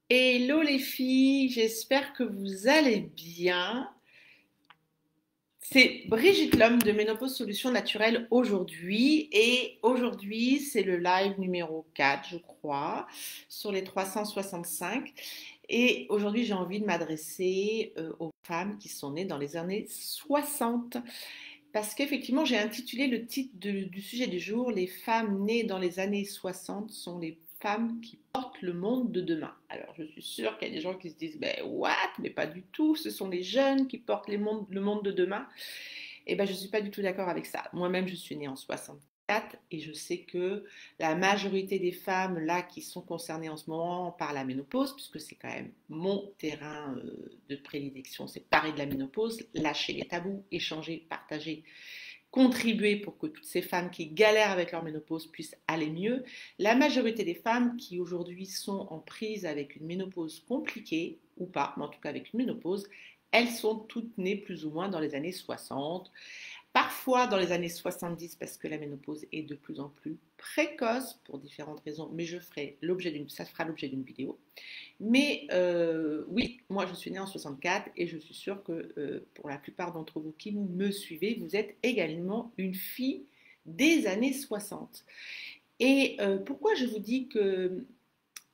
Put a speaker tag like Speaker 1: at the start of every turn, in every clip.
Speaker 1: Hello les filles, j'espère que vous allez bien. C'est Brigitte Lhomme de Ménopause Solutions Naturelles aujourd'hui et aujourd'hui c'est le live numéro 4 je crois sur les 365 et aujourd'hui j'ai envie de m'adresser aux femmes qui sont nées dans les années 60 parce qu'effectivement j'ai intitulé le titre du sujet du jour: les femmes nées dans les années 60 sont les femmes qui portent le monde de demain. Alors je suis sûre qu'il y a des gens qui se disent ben what, mais pas du tout, ce sont les jeunes qui portent le monde de demain. Et ben je ne suis pas du tout d'accord avec ça. Moi-même je suis née en 64 et je sais que la majorité des femmes là qui sont concernées en ce moment par la ménopause, puisque c'est quand même mon terrain de prédilection, c'est parler de la ménopause, lâcher les tabous, échanger, partager, contribuer pour que toutes ces femmes qui galèrent avec leur ménopause puissent aller mieux. La majorité des femmes qui aujourd'hui sont en prise avec une ménopause compliquée, ou pas, mais en tout cas avec une ménopause, elles sont toutes nées plus ou moins dans les années 60, parfois dans les années 70 parce que la ménopause est de plus en plus précoce pour différentes raisons, mais ça fera l'objet d'une vidéo. Mais oui, moi je suis née en 64 et je suis sûre que pour la plupart d'entre vous qui me suivez, vous êtes également une fille des années 60. Et pourquoi je vous dis que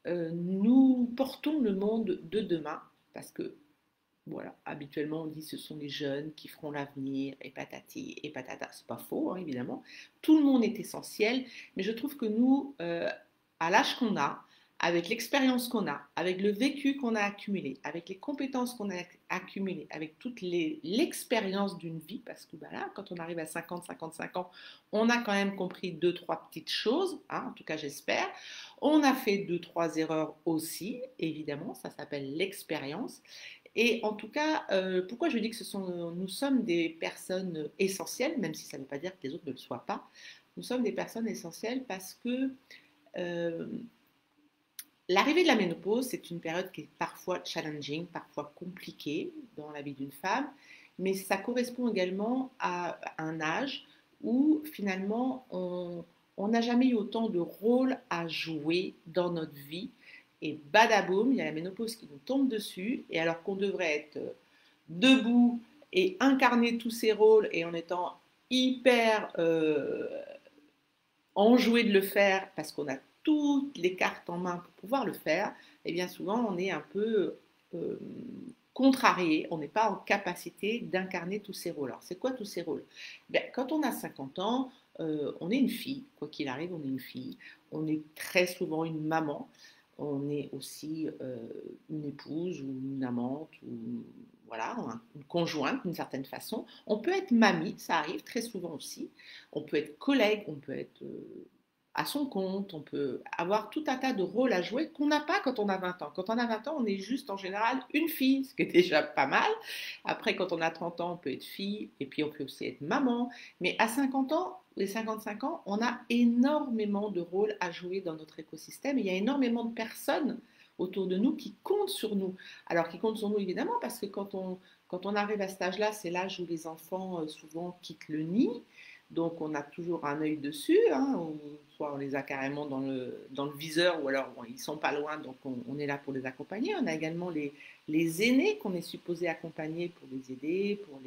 Speaker 1: nous portons le monde de demain? Parce que voilà, habituellement on dit ce sont les jeunes qui feront l'avenir et patati et patata. C'est pas faux, hein, évidemment. Tout le monde est essentiel, mais je trouve que nous, à l'âge qu'on a, avec l'expérience qu'on a, avec le vécu qu'on a accumulé, avec les compétences qu'on a accumulées, avec toute l'expérience d'une vie, parce que voilà, quand on arrive à 50, 55 ans, on a quand même compris deux, trois petites choses, hein, en tout cas j'espère. On a fait deux, trois erreurs aussi, évidemment, ça s'appelle l'expérience. Et en tout cas, pourquoi je dis que nous sommes des personnes essentielles, même si ça ne veut pas dire que les autres ne le soient pas. Nous sommes des personnes essentielles parce que euh, l'arrivée de la ménopause, c'est une période qui est parfois challenging, parfois compliquée dans la vie d'une femme, mais ça correspond également à un âge où finalement on n'a jamais eu autant de rôles à jouer dans notre vie. Et badaboum, il y a la ménopause qui nous tombe dessus, et alors qu'on devrait être debout et incarner tous ces rôles et en étant hyper enjoué de le faire parce qu'on a toutes les cartes en main pour pouvoir le faire, et bien souvent on est un peu euh, contrarié, on n'est pas en capacité d'incarner tous ces rôles. Alors c'est quoi tous ces rôles? Bien, quand on a 50 ans, on est une fille, quoi qu'il arrive, on est une fille, on est très souvent une maman, on est aussi une épouse ou une amante ou voilà, une conjointe d'une certaine façon. On peut être mamie, ça arrive très souvent aussi. On peut être collègue, on peut être à son compte, on peut avoir tout un tas de rôles à jouer qu'on n'a pas quand on a 20 ans. Quand on a 20 ans, on est juste en général une fille, ce qui est déjà pas mal. Après, quand on a 30 ans, on peut être fille et puis on peut aussi être maman. Mais à 50 ans, les 55 ans, on a énormément de rôles à jouer dans notre écosystème. Et il y a énormément de personnes autour de nous qui comptent sur nous. Alors, qui comptent sur nous évidemment parce que quand on arrive à cet âge-là, c'est l'âge où les enfants souvent quittent le nid. Donc on a toujours un œil dessus, hein, soit on les a carrément dans le viseur, ou alors bon, ils sont pas loin, donc on est là pour les accompagner. On a également les aînés qu'on est supposé accompagner pour les aider, pour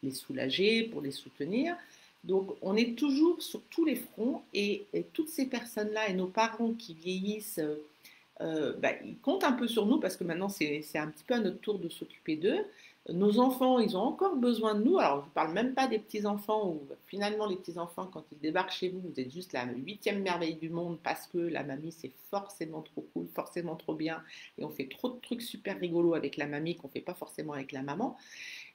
Speaker 1: les soulager, pour les soutenir. Donc on est toujours sur tous les fronts et toutes ces personnes-là et nos parents qui vieillissent, bah, ils comptent un peu sur nous parce que maintenant c'est un petit peu à notre tour de s'occuper d'eux. Nos enfants, ils ont encore besoin de nous. Alors, je ne parle même pas des petits-enfants où finalement les petits-enfants, quand ils débarquent chez vous, vous êtes juste la huitième merveille du monde parce que la mamie, c'est forcément trop cool, forcément trop bien. Et on fait trop de trucs super rigolos avec la mamie qu'on ne fait pas forcément avec la maman.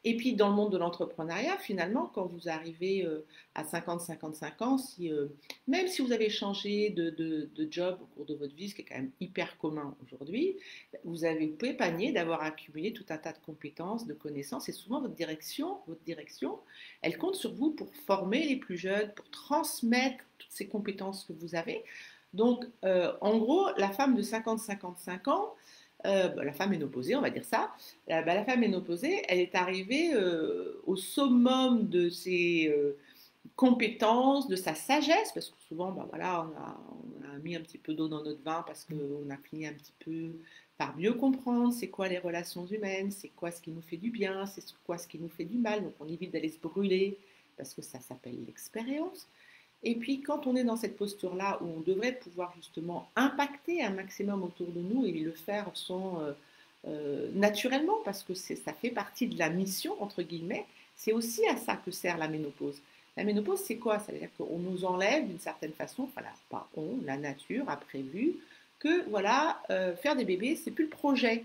Speaker 1: Et puis dans le monde de l'entrepreneuriat, finalement, quand vous arrivez à 50-55 ans, même si vous avez changé de job au cours de votre vie, ce qui est quand même hyper commun aujourd'hui, vous pouvez panier d'avoir accumulé tout un tas de compétences, de connaissances, et souvent votre direction, elle compte sur vous pour former les plus jeunes, pour transmettre toutes ces compétences que vous avez. Donc, en gros, la femme de 50-55 ans, la femme ménopausée, on va dire ça, la femme ménopausée, elle est arrivée au summum de ses compétences, de sa sagesse, parce que souvent, bah, voilà, on a un mis un petit peu d'eau dans notre vin parce qu'on a fini un petit peu par mieux comprendre c'est quoi les relations humaines, c'est quoi ce qui nous fait du bien, c'est quoi ce qui nous fait du mal. Donc on évite d'aller se brûler parce que ça s'appelle l'expérience. Et puis quand on est dans cette posture-là où on devrait pouvoir justement impacter un maximum autour de nous et le faire sans naturellement, parce que ça fait partie de la mission, entre guillemets, c'est aussi à ça que sert la ménopause. La ménopause, c'est quoi? Ça veut dire qu'on nous enlève d'une certaine façon, enfin, pas on, la nature a prévu que voilà, faire des bébés, c'est plus le projet.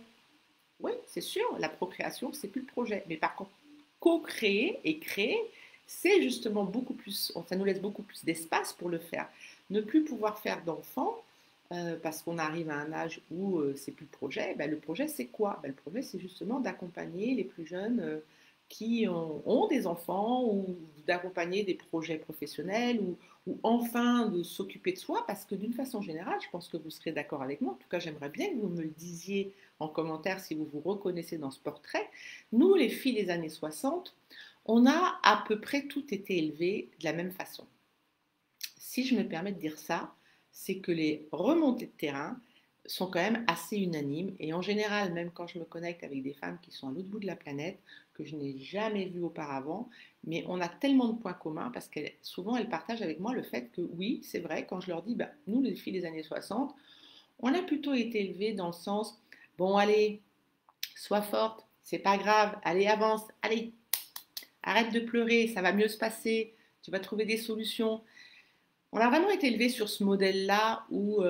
Speaker 1: Oui, c'est sûr, la procréation, c'est plus le projet. Mais par contre, co-créer et créer, c'est justement beaucoup plus, ça nous laisse beaucoup plus d'espace pour le faire. Ne plus pouvoir faire d'enfants, parce qu'on arrive à un âge où c'est plus le projet, ben, le projet c'est quoi? Ben, le projet c'est justement d'accompagner les plus jeunes qui ont des enfants ou d'accompagner des projets professionnels ou enfin de s'occuper de soi parce que d'une façon générale, je pense que vous serez d'accord avec moi, en tout cas j'aimerais bien que vous me le disiez en commentaire si vous vous reconnaissez dans ce portrait. Nous les filles des années 60, on a à peu près tout été élevées de la même façon. Si je me permets de dire ça, c'est que les remontées de terrain sont quand même assez unanimes. Et en général, même quand je me connecte avec des femmes qui sont à l'autre bout de la planète, que je n'ai jamais vues auparavant, mais on a tellement de points communs parce que souvent elles partagent avec moi le fait que oui, c'est vrai, quand je leur dis, bah, nous les filles des années 60, on a plutôt été élevées dans le sens, bon allez, sois forte, c'est pas grave, allez avance, allez, arrête de pleurer, ça va mieux se passer, tu vas trouver des solutions. On a vraiment été élevé sur ce modèle-là où,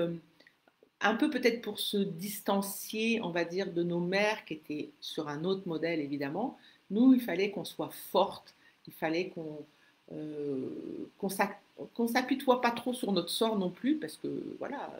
Speaker 1: un peu peut-être pour se distancier, on va dire, de nos mères qui étaient sur un autre modèle évidemment, nous, il fallait qu'on soit forte, il fallait qu'on s'apitoie pas trop sur notre sort non plus, parce que voilà,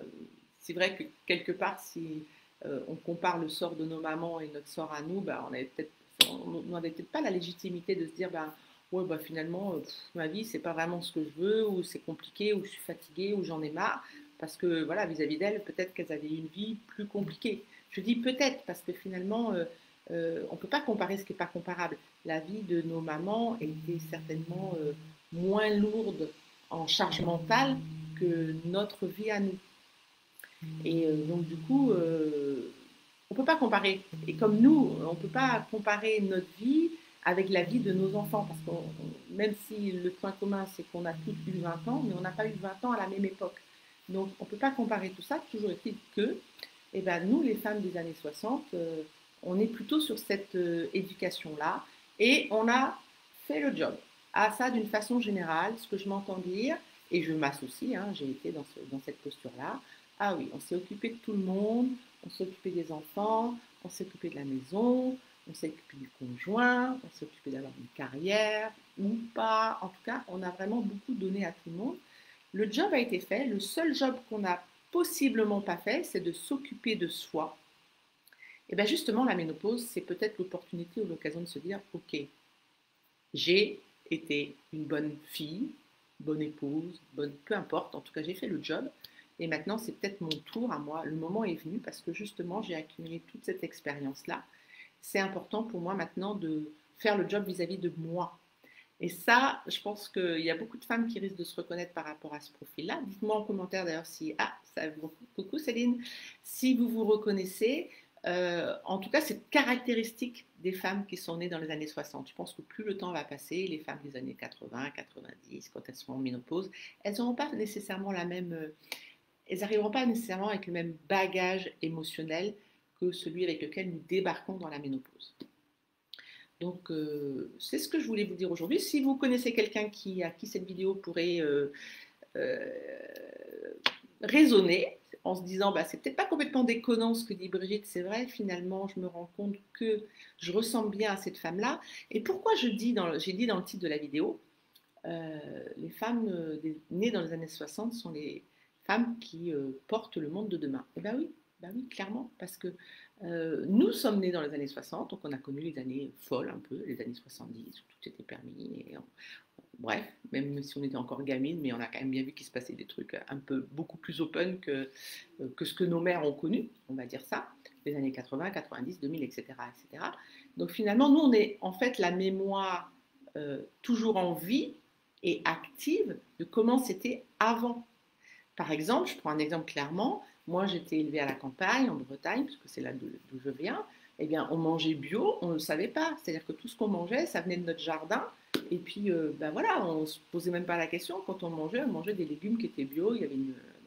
Speaker 1: c'est vrai que quelque part, si on compare le sort de nos mamans et notre sort à nous, ben, on n'avait peut-être pas la légitimité de se dire, ben, ouais, bah finalement, ma vie, c'est pas vraiment ce que je veux, ou c'est compliqué, ou je suis fatiguée, ou j'en ai marre, parce que voilà, vis-à-vis d'elles, peut-être qu'elles avaient une vie plus compliquée. Je dis peut-être, parce que finalement, on ne peut pas comparer ce qui n'est pas comparable. La vie de nos mamans était certainement moins lourde en charge mentale que notre vie à nous. Et donc, du coup, on ne peut pas comparer. Et comme nous, on ne peut pas comparer notre vie avec la vie de nos enfants. Parce que même si le point commun, c'est qu'on a tous eu 20 ans, mais on n'a pas eu 20 ans à la même époque. Donc, on ne peut pas comparer tout ça. Toujours est-il que, eh ben, nous, les femmes des années 60, on est plutôt sur cette éducation-là. Et on a fait le job. À ça, d'une façon générale, ce que je m'entends dire, et je m'associe, hein, j'ai été dans cette posture-là. Ah oui, on s'est occupé de tout le monde, on s'est occupé des enfants, on s'est occupé de la maison, on s'est occupé du conjoint, on s'est occupé d'avoir une carrière ou pas. En tout cas, on a vraiment beaucoup donné à tout le monde. Le job a été fait. Le seul job qu'on n'a possiblement pas fait, c'est de s'occuper de soi. Et bien justement, la ménopause, c'est peut-être l'opportunité ou l'occasion de se dire, ok, j'ai été une bonne fille, bonne épouse, bonne, peu importe, en tout cas j'ai fait le job. Et maintenant, c'est peut-être mon tour à moi. Le moment est venu parce que justement, j'ai accumulé toute cette expérience-là. C'est important pour moi maintenant de faire le job vis-à-vis de moi. Et ça, je pense qu'il y a beaucoup de femmes qui risquent de se reconnaître par rapport à ce profil-là. Dites-moi en commentaire d'ailleurs si... Ah, ça, coucou Céline. Si vous vous reconnaissez, en tout cas, c'est caractéristique des femmes qui sont nées dans les années 60. Je pense que plus le temps va passer, les femmes des années 80, 90, quand elles sont en ménopause, elles n'auront pas nécessairement la même... elles n'arriveront pas nécessairement avec le même bagage émotionnel que celui avec lequel nous débarquons dans la ménopause. Donc, c'est ce que je voulais vous dire aujourd'hui. Si vous connaissez quelqu'un à qui cette vidéo pourrait euh, résonner, en se disant, bah, c'est peut-être pas complètement déconnant ce que dit Brigitte, c'est vrai, finalement, je me rends compte que je ressemble bien à cette femme-là. Et pourquoi j'ai dit dans le titre de la vidéo, les femmes nées dans les années 60 sont les femmes qui portent le monde de demain. Eh bien oui, ben oui, clairement, parce que nous sommes nés dans les années 60, donc on a connu les années folles un peu, les années 70, où tout était permis. Bref, même si on était encore gamine, mais on a quand même bien vu qu'il se passait des trucs un peu beaucoup plus open que ce que nos mères ont connu, on va dire ça, les années 80, 90, 2000, etc. etc. Donc finalement, nous, on est en fait la mémoire toujours en vie et active de comment c'était avant. Par exemple, je prends un exemple clairement, moi j'étais élevée à la campagne, en Bretagne, parce que c'est là d'où je viens, eh bien on mangeait bio, on ne le savait pas, c'est-à-dire que tout ce qu'on mangeait, ça venait de notre jardin, et puis ben voilà, on ne se posait même pas la question, quand on mangeait des légumes qui étaient bio, il y avait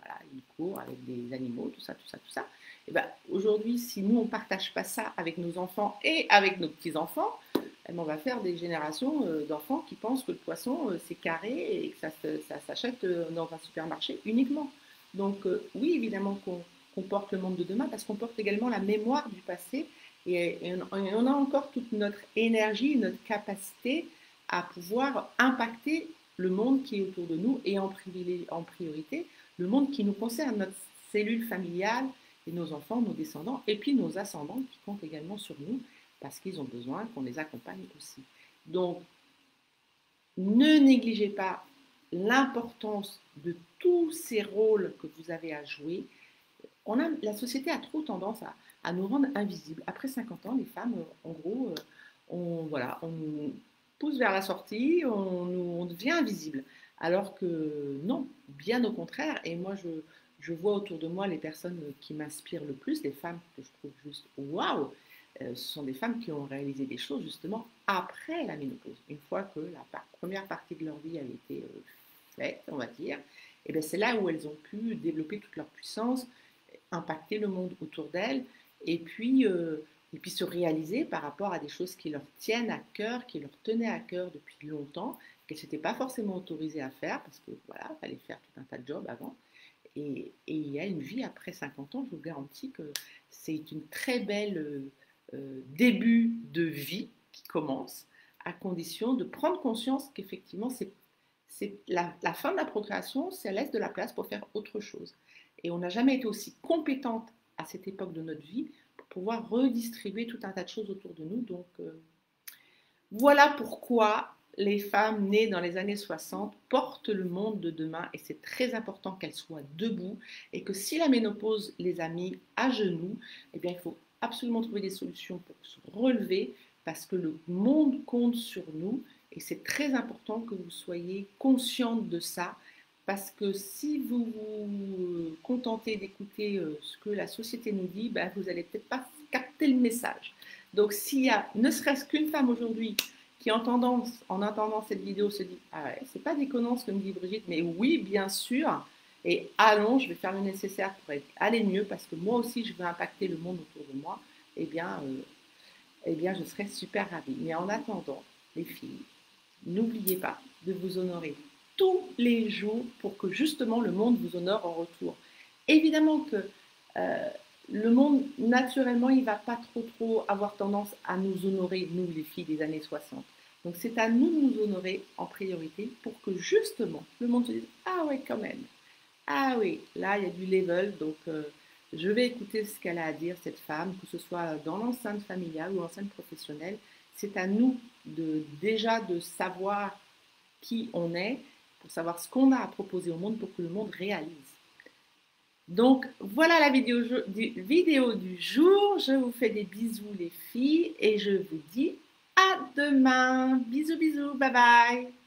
Speaker 1: voilà, une cour avec des animaux, tout ça, tout ça, tout ça. Et ben aujourd'hui, si nous on ne partage pas ça avec nos enfants et avec nos petits-enfants, eh ben, on va faire des générations d'enfants qui pensent que le poisson c'est carré et que ça s'achète dans un supermarché uniquement. Donc oui, évidemment qu'on porte le monde de demain parce qu'on porte également la mémoire du passé et on a encore toute notre énergie, notre capacité à pouvoir impacter le monde qui est autour de nous et en priorité le monde qui nous concerne, notre cellule familiale et nos enfants, nos descendants et puis nos ascendants qui comptent également sur nous parce qu'ils ont besoin qu'on les accompagne aussi. Donc, ne négligez pas l'importance de tous ces rôles que vous avez à jouer. La société a trop tendance à nous rendre invisibles. Après 50 ans, les femmes, en gros, voilà, on nous pousse vers la sortie, on devient invisible. Alors que non, bien au contraire. Et moi, je vois autour de moi les personnes qui m'inspirent le plus, les femmes que je trouve juste waouh, ce sont des femmes qui ont réalisé des choses justement après la ménopause. Une fois que la première partie de leur vie avait été faite, on va dire, et bien c'est là où elles ont pu développer toute leur puissance, impacter le monde autour d'elles et puis se réaliser par rapport à des choses qui leur tiennent à cœur, qui leur tenaient à cœur depuis longtemps, qu'elles ne s'étaient pas forcément autorisées à faire parce que voilà, il fallait faire tout un tas de jobs avant. Et il y a une vie après 50 ans, je vous garantis que c'est une très belle début de vie qui commence, à condition de prendre conscience qu'effectivement, c'est la fin de la procréation, ça laisse de la place pour faire autre chose. Et on n'a jamais été aussi compétente à cette époque de notre vie pour pouvoir redistribuer tout un tas de choses autour de nous. Donc, voilà pourquoi les femmes nées dans les années 60 portent le monde de demain et c'est très important qu'elles soient debout et que si la ménopause les a mis à genoux, eh bien il faut absolument trouver des solutions pour se relever parce que le monde compte sur nous et c'est très important que vous soyez consciente de ça parce que si vous vous contentez d'écouter ce que la société nous dit, ben, vous n'allez peut-être pas capter le message. Donc s'il y a ne serait-ce qu'une femme aujourd'hui qui en entendant cette vidéo se dit ah ouais, c'est pas déconnant ce que me dit Brigitte, mais oui, bien sûr, et allons, je vais faire le nécessaire pour aller mieux parce que moi aussi je veux impacter le monde autour de moi, eh bien je serais super ravie. Mais en attendant, les filles, n'oubliez pas de vous honorer tous les jours pour que justement le monde vous honore en retour. Évidemment que euh, le monde, naturellement, il ne va pas trop avoir tendance à nous honorer, nous les filles des années 60. Donc c'est à nous de nous honorer en priorité pour que justement le monde se dise ah ouais quand même, ah oui, là il y a du level, donc je vais écouter ce qu'elle a à dire cette femme, que ce soit dans l'enceinte familiale ou l'enceinte professionnelle. C'est à nous déjà de savoir qui on est, pour savoir ce qu'on a à proposer au monde pour que le monde réalise. Donc voilà la vidéo du jour. Je vous fais des bisous les filles et je vous dis à demain. Bisous bisous, bye bye.